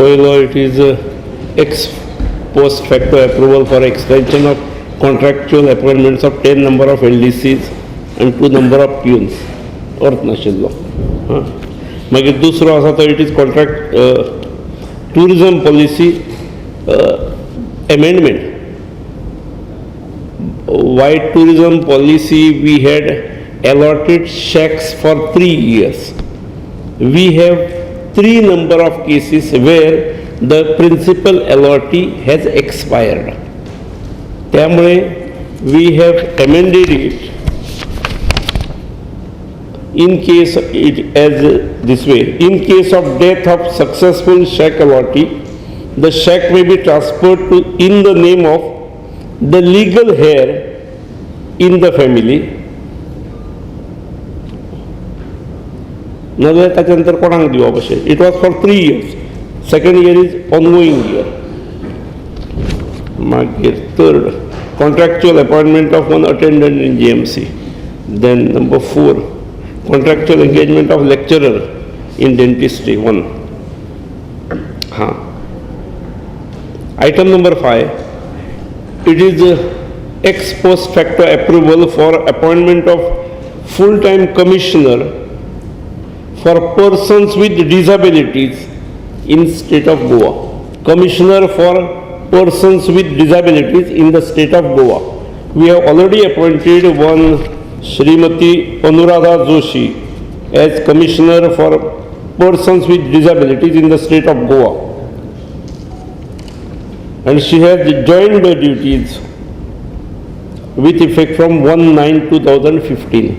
पयलो it is ex post facto approval for extension of contractual appointments of 10 number of LDCs and 2 number of peons. अर्थ नाशिल्लो. मागीर दुसरो आसा तो it is contract tourism policy amendment. White tourism policy we had allotted shacks for 3 years. We have 3 number of cases where the principal allottee has expired. त्यामुळे we have amended it in case it as this way. In case of death of successful shack allottee, the shack may be transferred to in the name of the legal heir in the family. नाजाल्यार ताच्या नंतर कोणाक दिवप अशें. It was for 3 years. Second year is ongoing year. मागीर third, contractual appointment of one attendant in GMC. Then number 4, contractual engagement of lecturer in dentistry 1. Item number 5, it is ex post facto approval for appointment of full-time commissioner for persons with disabilities in state of Goa. Commissioner for persons with disabilities in the state of Goa. We have already appointed one Srimati Anuradha Joshi as commissioner for persons with disabilities in the state of Goa, and she has joined the duties with effect from 1/9/2015.